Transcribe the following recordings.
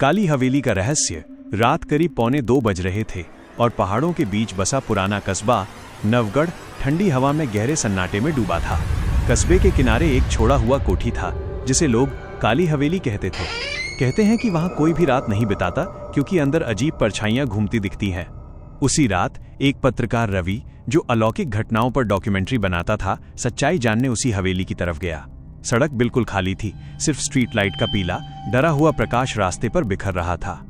काली हवेली का रहस्य। रात करीब 1:45 बज रहे थे और पहाड़ों के बीच बसा पुराना कस्बा नवगढ़ ठंडी हवा में गहरे सन्नाटे में डूबा था। कस्बे के किनारे एक छोड़ा हुआ कोठी था जिसे लोग काली हवेली कहते थे। कहते हैं कि वहां कोई भी रात नहीं बिताता क्योंकि अंदर अजीब परछाइयां घूमती दिखती हैं। उसी रात एक पत्रकार रवि, जो अलौकिक घटनाओं पर डॉक्यूमेंट्री बनाता था, सच्चाई जानने उसी हवेली की तरफ गया। सड़क बिल्कुल खाली थी, सिर्फ स्ट्रीट लाइट का पीला डरा हुआ प्रकाश रास्ते पर बिखर रहा था।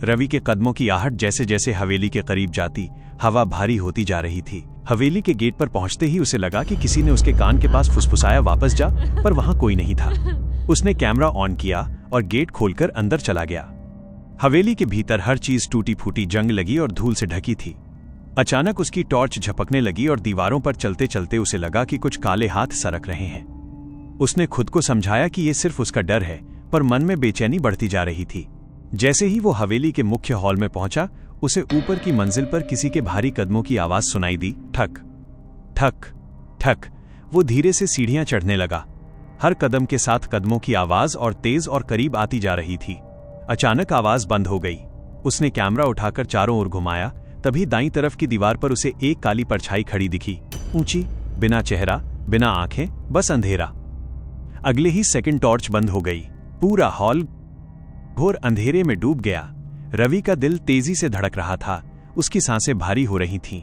रवि के कदमों की आहट जैसे जैसे हवेली के करीब जाती, हवा भारी होती जा रही थी। हवेली के गेट पर पहुंचते ही उसे लगा कि किसी ने उसके कान के पास फुसफुसाया, वापस जा, पर वहां कोई नहीं था। उसने कैमरा ऑन किया और गेट खोलकर अंदर चला गया। हवेली के भीतर हर चीज टूटी फूटी, जंग लगी और धूल से ढकी थी। अचानक उसकी टॉर्च झपकने लगी और दीवारों पर चलते चलते उसे लगा कि कुछ काले हाथ सरक रहे हैं। उसने खुद को समझाया कि ये सिर्फ उसका डर है, पर मन में बेचैनी बढ़ती जा रही थी। जैसे ही वो हवेली के मुख्य हॉल में पहुंचा, उसे ऊपर की मंजिल पर किसी के भारी कदमों की आवाज सुनाई दी। ठक ठक ठक। वो धीरे से सीढ़ियां चढ़ने लगा। हर कदम के साथ कदमों की आवाज और तेज और करीब आती जा रही थी। अचानक आवाज बंद हो गई। उसने कैमरा उठाकर चारों ओर घुमाया। तभी दाईं तरफ की दीवार पर उसे एक काली परछाई खड़ी दिखी, ऊंची, बिना चेहरा, बिना आंखें, बस अंधेरा। अगले ही सेकंड टॉर्च बंद हो गई। पूरा हॉल घोर अंधेरे में डूब गया। रवि का दिल तेजी से धड़क रहा था, उसकी सांसें भारी हो रही थीं।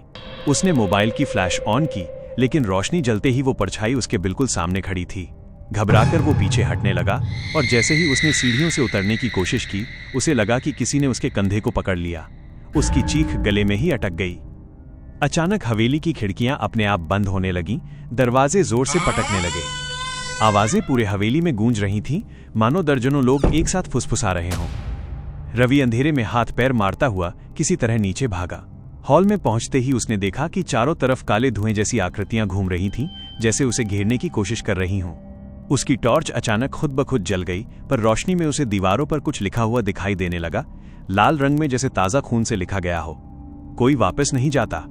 उसने मोबाइल की फ्लैश ऑन की, लेकिन रोशनी जलते ही वो परछाई उसके बिल्कुल सामने खड़ी थी। घबराकर वो पीछे हटने लगा और जैसे ही उसने सीढ़ियों से उतरने की कोशिश की, उसे लगा कि किसी ने उसके कंधे को पकड़ लिया। उसकी चीख गले में ही अटक गई। अचानक हवेली की खिड़कियां अपने आप बंद होने लगीं, दरवाजे जोर से पटकने लगे। आवाजें पूरे हवेली में गूंज रही थीं, मानो दर्जनों लोग एक साथ फुसफुसा रहे हों। रवि अंधेरे में हाथ पैर मारता हुआ किसी तरह नीचे भागा। हॉल में पहुंचते ही उसने देखा कि चारों तरफ काले धुएं जैसी आकृतियां घूम रही थीं, जैसे उसे घेरने की कोशिश कर रही हों। उसकी टॉर्च अचानक खुद ब खुद जल गई, पर रोशनी में उसे दीवारों पर कुछ लिखा हुआ दिखाई देने लगा, लाल रंग में, जैसे ताजा खून से लिखा गया हो, कोई वापस नहीं जाता।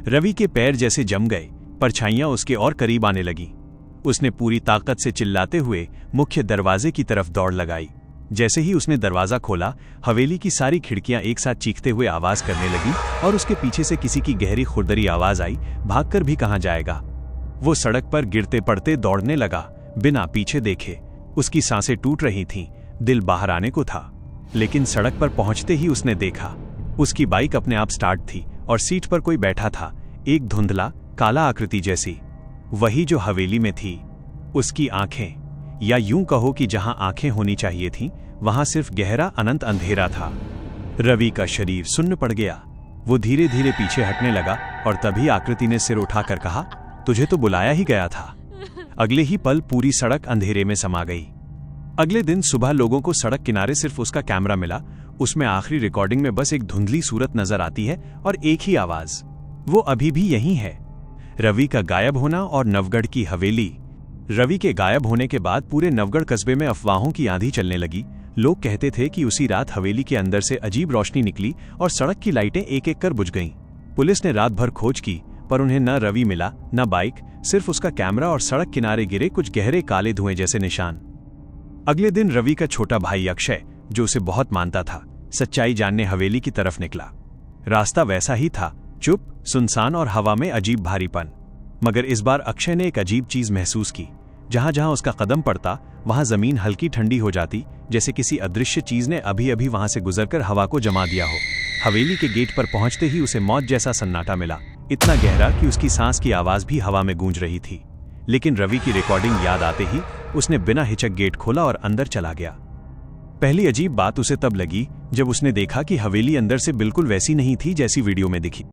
रवि के पैर जैसे जम गए, परछाइयां उसके और करीब आने लगीं। उसने पूरी ताकत से चिल्लाते हुए मुख्य दरवाजे की तरफ दौड़ लगाई। जैसे ही उसने दरवाजा खोला, हवेली की सारी खिड़कियां एक साथ चीखते हुए आवाज करने लगी और उसके पीछे से किसी की गहरी खुरदरी आवाज आई, भागकर भी कहां जाएगा। वो सड़क पर गिरते पड़ते दौड़ने लगा, बिना पीछे देखे। उसकी सांसें टूट रही थीं, दिल बाहर आने को था। लेकिन सड़क पर पहुंचते ही उसने देखा, उसकी बाइक अपने आप स्टार्ट थी और सीट पर कोई बैठा था, एक धुंधला काला आकृति जैसी, वही जो हवेली में थी। उसकी आंखें, या यूं कहो कि जहां आंखें होनी चाहिए थीं, वहां सिर्फ गहरा अनंत अंधेरा था। रवि का शरीर सुन्न पड़ गया। वो धीरे धीरे पीछे हटने लगा और तभी आकृति ने सिर उठाकर कहा, तुझे तो बुलाया ही गया था। अगले ही पल पूरी सड़क अंधेरे में समा गई। अगले दिन सुबह लोगों को सड़क किनारे सिर्फ उसका कैमरा मिला। उसमें आखिरी रिकॉर्डिंग में बस एक धुंधली सूरत नजर आती है और एक ही आवाज, वो अभी भी यहीं है। रवि का गायब होना और नवगढ़ की हवेली। रवि के गायब होने के बाद पूरे नवगढ़ कस्बे में अफवाहों की आंधी चलने लगी। लोग कहते थे कि उसी रात हवेली के अंदर से अजीब रोशनी निकली और सड़क की लाइटें एक एक कर बुझ गईं। पुलिस ने रात भर खोज की, पर उन्हें न रवि मिला, न बाइक, सिर्फ उसका कैमरा और सड़क किनारे गिरे कुछ गहरे काले धुएं जैसे निशान। अगले दिन रवि का छोटा भाई अक्षय, जो उसे बहुत मानता था, सच्चाई जानने हवेली की तरफ निकला। रास्ता वैसा ही था, चुप, सुनसान और हवा में अजीब भारीपन। मगर इस बार अक्षय ने एक अजीब चीज महसूस की। जहां जहां उसका कदम पड़ता, वहां जमीन हल्की ठंडी हो जाती, जैसे किसी अदृश्य चीज ने अभी अभी वहां से गुजरकर हवा को जमा दिया हो। हवेली के गेट पर पहुंचते ही उसे मौत जैसा सन्नाटा मिला, इतना गहरा कि उसकी सांस की आवाज भी हवा में गूंज रही थी। लेकिन रवि की रिकॉर्डिंग याद आते ही उसने बिना हिचक गेट खोला और अंदर चला गया। पहली अजीब बात उसे तब लगी जब उसने देखा कि हवेली अंदर से बिल्कुल वैसी नहीं थी जैसी वीडियो में दिखी।